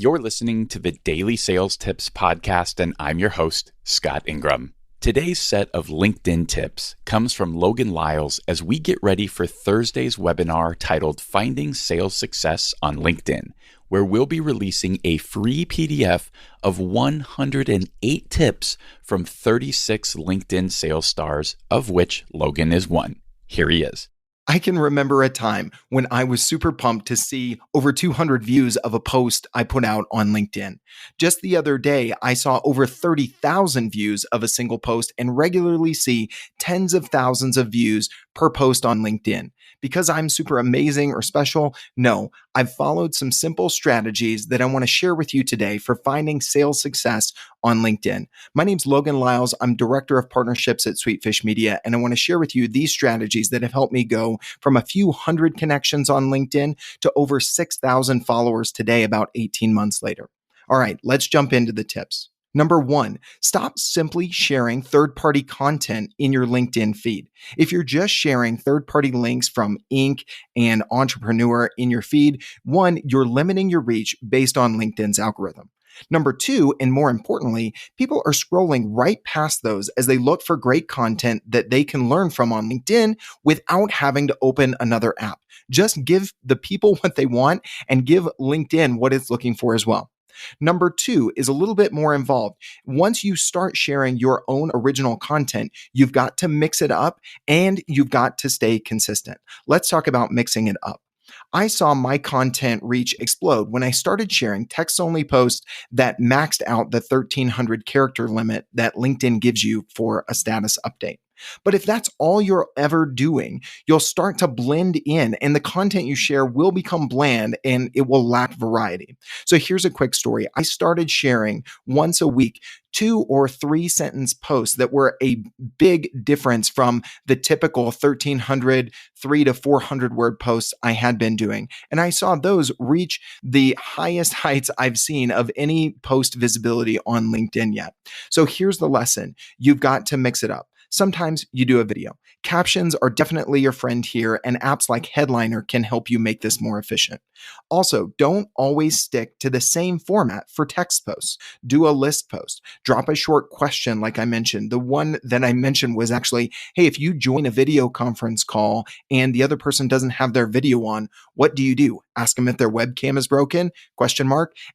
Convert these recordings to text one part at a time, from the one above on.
You're listening to the Daily Sales Tips Podcast, and I'm your host, Scott Ingram. Today's set of LinkedIn tips comes from Logan Lyles as we get ready for Thursday's webinar titled Finding Sales Success on LinkedIn, where we'll be releasing a free PDF of 108 tips from 36 LinkedIn sales stars, of which Logan is one. Here he is. I can remember a time when I was super pumped to see over 200 views of a post I put out on LinkedIn. Just the other day, I saw over 30,000 views of a single post and regularly see tens of thousands of views per post on LinkedIn. Because I'm super amazing or special? No, I've followed some simple strategies that I want to share with you today for finding sales success on LinkedIn. My name's Logan Lyles. I'm Director of Partnerships at Sweetfish Media, and I want to share with you these strategies that have helped me go from a few hundred connections on LinkedIn to over 6,000 followers today, about 18 months later. All right, let's jump into the tips. Number one, stop simply sharing third-party content in your LinkedIn feed. If you're just sharing third-party links from Inc. and Entrepreneur in your feed, one, you're limiting your reach based on LinkedIn's algorithm. Number two, and more importantly, people are scrolling right past those as they look for great content that they can learn from on LinkedIn without having to open another app. Just give the people what they want and give LinkedIn what it's looking for as well. Number two is a little bit more involved. Once you start sharing your own original content, you've got to mix it up and you've got to stay consistent. Let's talk about mixing it up. I saw my content reach explode when I started sharing text-only posts that maxed out the 1,300 character limit that LinkedIn gives you for a status update. But if that's all you're ever doing, you'll start to blend in and the content you share will become bland and it will lack variety. So here's a quick story. I started sharing once a week 2 or 3 sentence posts that were a big difference from the typical 1,300, 300 to 400 word posts I had been doing. And I saw those reach the highest heights I've seen of any post visibility on LinkedIn yet. So here's the lesson. You've got to mix it up. Sometimes you do a video. Captions are definitely your friend here, and apps like Headliner can help you make this more efficient. Also, don't always stick to the same format for text posts. Do a list post. Drop a short question like I mentioned. The one that I mentioned was actually, hey, if you join a video conference call and the other person doesn't have their video on, what do you do? Ask them if their webcam is broken? ?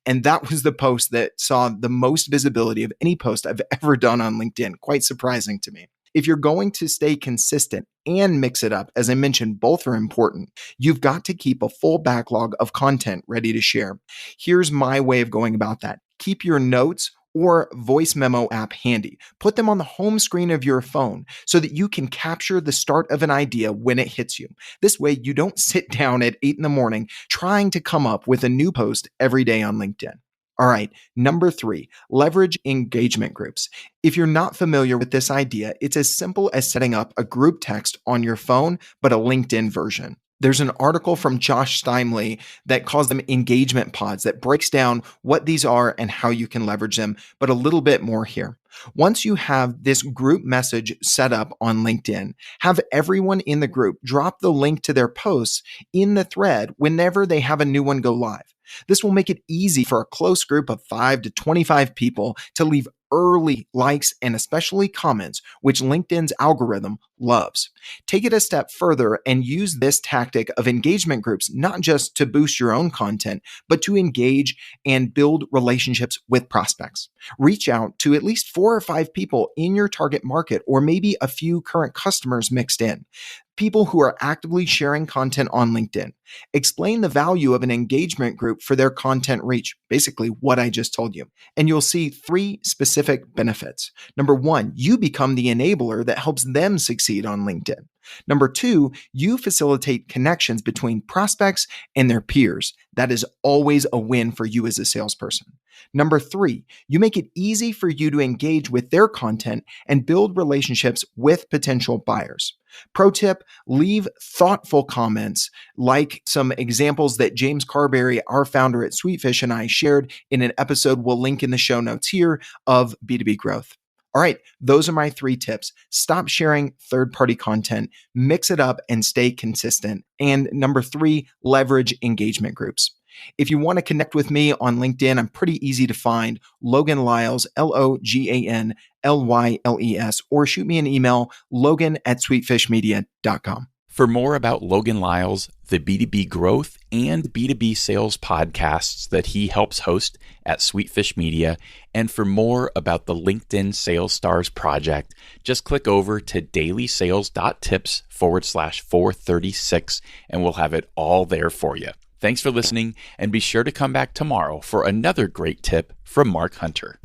And that was the post that saw the most visibility of any post I've ever done on LinkedIn. Quite surprising to me. If you're going to stay consistent and mix it up, as I mentioned, both are important. You've got to keep a full backlog of content ready to share. Here's my way of going about that. Keep your notes or voice memo app handy. Put them on the home screen of your phone so that you can capture the start of an idea when it hits you. This way, you don't sit down at 8 a.m. trying to come up with a new post every day on LinkedIn. All right, number 3, leverage engagement groups. If you're not familiar with this idea, it's as simple as setting up a group text on your phone, but a LinkedIn version. There's an article from Josh Steinley that calls them engagement pods that breaks down what these are and how you can leverage them, but a little bit more here. Once you have this group message set up on LinkedIn, have everyone in the group drop the link to their posts in the thread whenever they have a new one go live. This will make it easy for a close group of 5 to 25 people to leave early likes and especially comments, which LinkedIn's algorithm loves. Take it a step further and use this tactic of engagement groups, not just to boost your own content, but to engage and build relationships with prospects. Reach out to at least 4 or 5 people in your target market, or maybe a few current customers mixed in. People who are actively sharing content on LinkedIn. Explain the value of an engagement group for their content reach, basically what I just told you. And you'll see 3 specific benefits. Number 1, you become the enabler that helps them succeed on LinkedIn. Number 2, you facilitate connections between prospects and their peers. That is always a win for you as a salesperson. Number 3, you make it easy for you to engage with their content and build relationships with potential buyers. Pro tip, leave thoughtful comments like some examples that James Carberry, our founder at Sweetfish, and I shared in an episode we'll link in the show notes here of B2B growth. All right, those are my 3 tips. Stop sharing third-party content, mix it up, and stay consistent. And number 3, leverage engagement groups. If you want to connect with me on LinkedIn, I'm pretty easy to find. Logan Lyles, LoganLyles, or shoot me an email, logan@sweetfishmedia.com. For more about Logan Lyles, the B2B growth and B2B sales podcasts that he helps host at Sweetfish Media, and for more about the LinkedIn Sales Stars project, just click over to dailysales.tips/436 and we'll have it all there for you. Thanks for listening, and be sure to come back tomorrow for another great tip from Mark Hunter.